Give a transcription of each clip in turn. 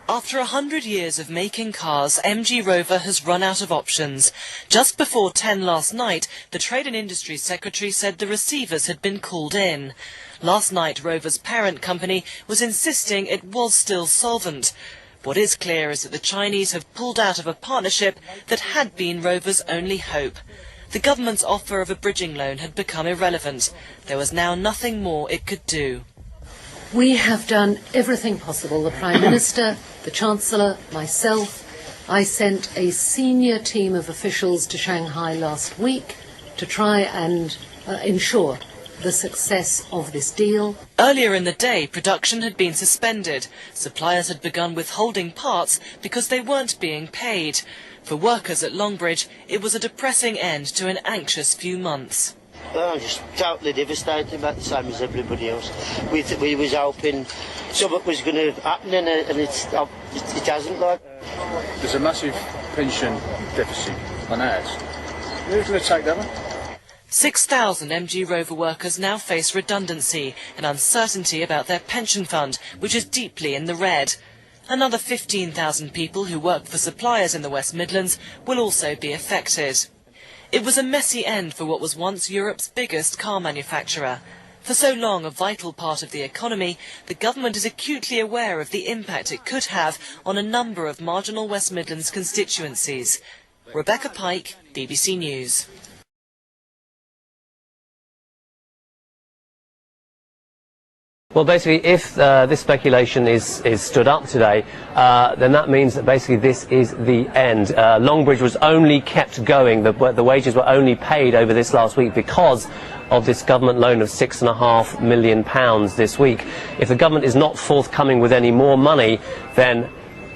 After 100 years of making cars, MG Rover has run out of options. Just before 10 last night, the Trade and Industry Secretary said the receivers had been called in. Last night, Rover's parent company was insisting it was still solvent. What is clear is that the Chinese have pulled out of a partnership that had been Rover's only hope. The government's offer of a bridging loan had become irrelevant. There was now nothing more it could do. We have done everything possible. The Prime Minister, the Chancellor, myself. I sent a senior team of officials to Shanghai last week to try and ensure the success of this deal. Earlier in the day, production had been suspended. Suppliers had begun withholding parts because they weren't being paid. For workers at Longbridge, it was a depressing end to an anxious few months. Oh, just totally devastated, about the same as everybody else. We was hoping something was going to happen, and it hasn't. Like, there's a massive pension deficit on ours. Who's going to take that one? 6,000 MG Rover workers now face redundancy and uncertainty about their pension fund, which is deeply in the red. Another 15,000 people who work for suppliers in the West Midlands will also be affected. It was a messy end for what was once Europe's biggest car manufacturer. For so long a vital part of the economy, the government is acutely aware of the impact it could have on a number of marginal West Midlands constituencies. Rebecca Pike, BBC News. Well, basically, if this speculation is stood up today, then that means that basically this is the end. Longbridge was only kept going, the wages were only paid over this last week because of this government loan of £6.5 million this week. If the government is not forthcoming with any more money, then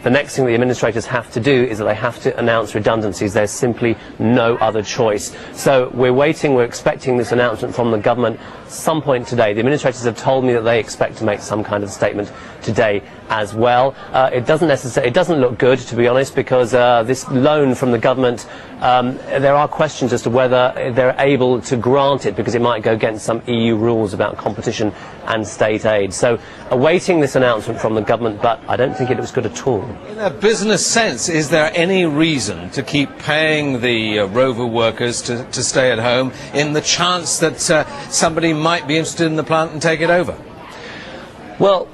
the next thing the administrators have to do is that they have to announce redundancies. There's simply no other choice. So we're waiting, we're expecting this announcement from the government some point today. The administrators have told me that they expect to make some kind of statement today as well. It doesn't look good, to be honest, because this loan from the government, there are questions as to whether they're able to grant it, because it might go against some EU rules about competition and state aid. So awaiting this announcement from the government, but I don't think it looks good at all. In a business sense, is there any reason to keep paying the Rover workers to stay at home in the chance that somebody might be interested in the plant and take it over? Well,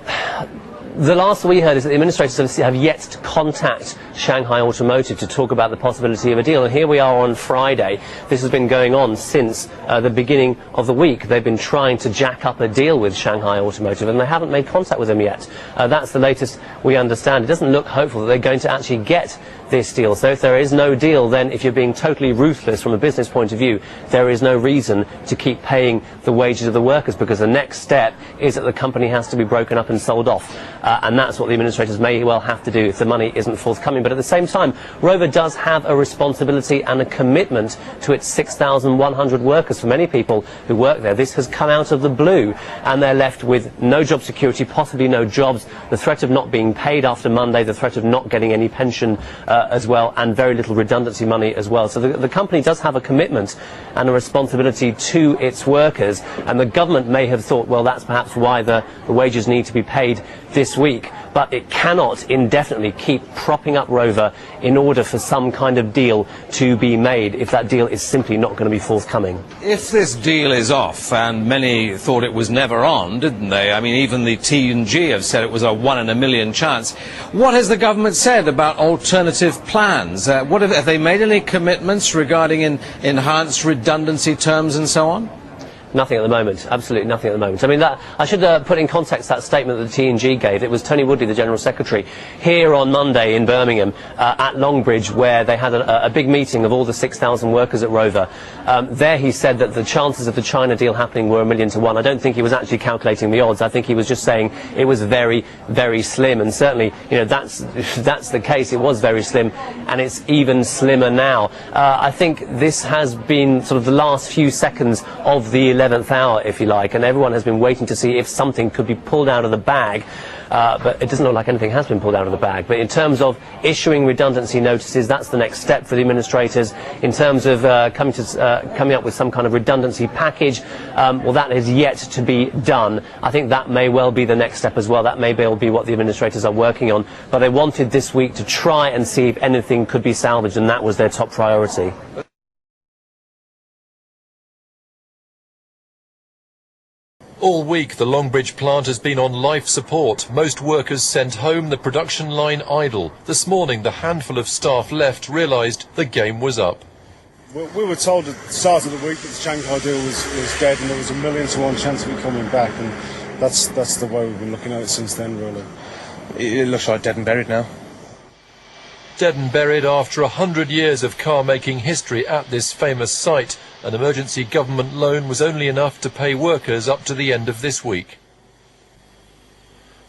the last we heard is that the administrators have yet to contact Shanghai Automotive to talk about the possibility of a deal. And here we are on Friday. This has been going on since the beginning of the week. They've been trying to jack up a deal with Shanghai Automotive, and they haven't made contact with them yet. That's the latest we understand. It doesn't look hopeful that they're going to actually get this deal. So if there is no deal, then if you're being totally ruthless from a business point of view, there is no reason to keep paying the wages of the workers, because the next step is that the company has to be broken up and sold off. And that's what the administrators may well have to do if the money isn't forthcoming. But at the same time, Rover does have a responsibility and a commitment to its 6,100 workers. For many people who work there, this has come out of the blue, and they're left with no job security, possibly no jobs, the threat of not being paid after Monday, the threat of not getting any pension as well, and very little redundancy money as well. So the company does have a commitment and a responsibility to its workers, and the government may have thought, well, that's perhaps why the wages need to be paid this week. But it cannot indefinitely keep propping up Rover in order for some kind of deal to be made if that deal is simply not going to be forthcoming. If this deal is off, and many thought it was never on, didn't they? I mean, even the T&G have said it was a 1 in a million chance. What has the government said about alternative plans? Have they made any commitments regarding enhanced redundancy terms and so on? Nothing at the moment, absolutely nothing at the moment. I mean, I should put in context that statement that the T&G gave. It was Tony Woodley, the General Secretary, here on Monday in Birmingham at Longbridge, where they had a big meeting of all the 6,000 workers at Rover. There he said that the chances of the China deal happening were 1 to 1. I don't think he was actually calculating the odds. I think he was just saying it was very, very slim. And certainly, you know, that's the case. It was very slim, and it's even slimmer now. I think this has been sort of the last few seconds of the 11th hour, if you like, and everyone has been waiting to see if something could be pulled out of the bag. But it doesn't look like anything has been pulled out of the bag. But in terms of issuing redundancy notices, that's the next step for the administrators. In terms of coming up with some kind of redundancy package, well, that is yet to be done. I think that may well be the next step as well. That may well be what the administrators are working on. But they wanted this week to try and see if anything could be salvaged, and that was their top priority. All week, the Longbridge plant has been on life support. Most workers sent home, the production line idle. This morning, the handful of staff left realised the game was up. Well, we were told at the start of the week that the Shanghai deal was dead and there was a 1,000,000 to 1 chance of it coming back, and that's the way we've been looking at it since then, really. It looks like dead and buried now. Dead and buried after 100 years of car-making history at this famous site. An emergency government loan was only enough to pay workers up to the end of this week.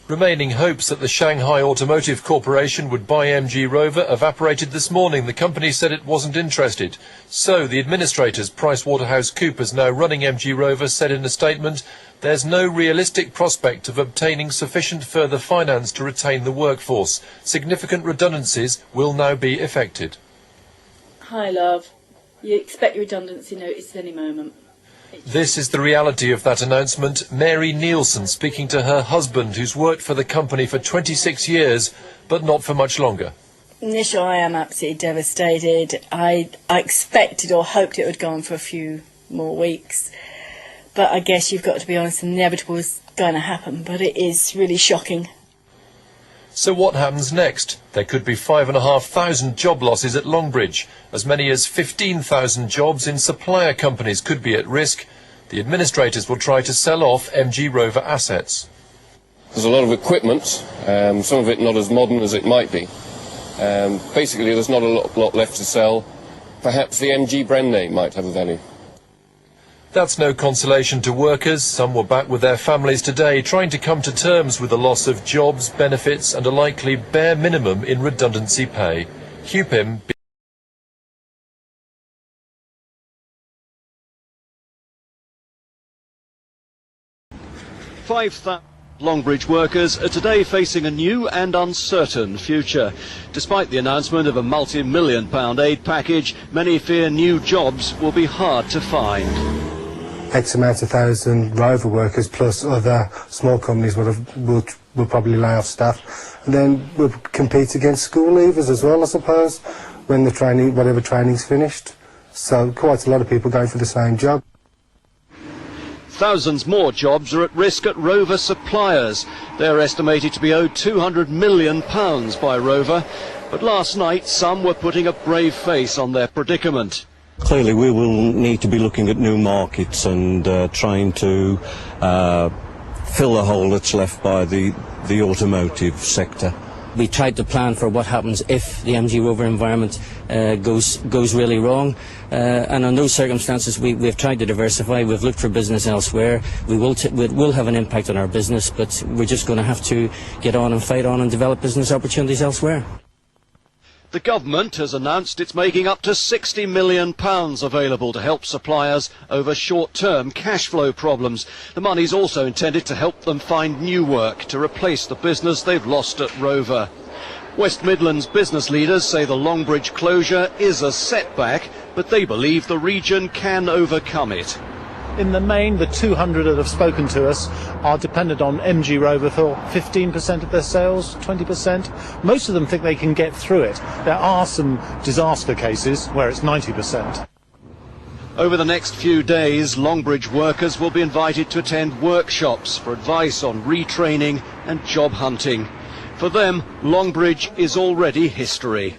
Remaining hopes that the Shanghai Automotive Corporation would buy MG Rover evaporated this morning. The company said it wasn't interested. So the administrators, PricewaterhouseCoopers, now running MG Rover, said in a statement, there's no realistic prospect of obtaining sufficient further finance to retain the workforce. Significant redundancies will now be effected. Hi, love. You expect your redundancy notice at any moment. This is the reality of that announcement. Mary Nielsen speaking to her husband, who's worked for the company for 26 years, but not for much longer. Initially, I am absolutely devastated. I expected or hoped it would go on for a few more weeks. But I guess you've got to be honest, the inevitable is going to happen. But it is really shocking. So what happens next? There could be 5,500 job losses at Longbridge. As many as 15,000 jobs in supplier companies could be at risk. The administrators will try to sell off MG Rover assets. There's a lot of equipment, some of it not as modern as it might be. Basically, there's not a lot left to sell. Perhaps the MG brand name might have a value. That's no consolation to workers. Some were back with their families today, trying to come to terms with the loss of jobs, benefits and a likely bare minimum in redundancy pay. Hugh Pym. Longbridge workers are today facing a new and uncertain future. Despite the announcement of a multi-million-pound aid package, many fear new jobs will be hard to find. X amount of thousand Rover workers plus other small companies will probably lay off staff, and then we'll compete against school leavers as well, I suppose, when the training, whatever training's finished. So quite a lot of people going for the same job. Thousands more jobs are at risk at Rover suppliers. They're estimated to be owed £200 million by Rover, but last night some were putting a brave face on their predicament. Clearly we will need to be looking at new markets and trying to fill the hole that's left by the automotive sector. We tried to plan for what happens if the MG Rover environment goes really wrong, and on those circumstances we've tried to diversify. We've looked for business elsewhere. We will have an impact on our business, but we're just going to have to get on and fight on and develop business opportunities elsewhere. The government has announced it's making up to £60 million available to help suppliers over short-term cash flow problems. The money's also intended to help them find new work to replace the business they've lost at Rover. West Midlands business leaders say the Longbridge closure is a setback, but they believe the region can overcome it. In the main, the 200 that have spoken to us are dependent on MG Rover for 15% of their sales, 20%. Most of them think they can get through it. There are some disaster cases where it's 90%. Over the next few days, Longbridge workers will be invited to attend workshops for advice on retraining and job hunting. For them, Longbridge is already history.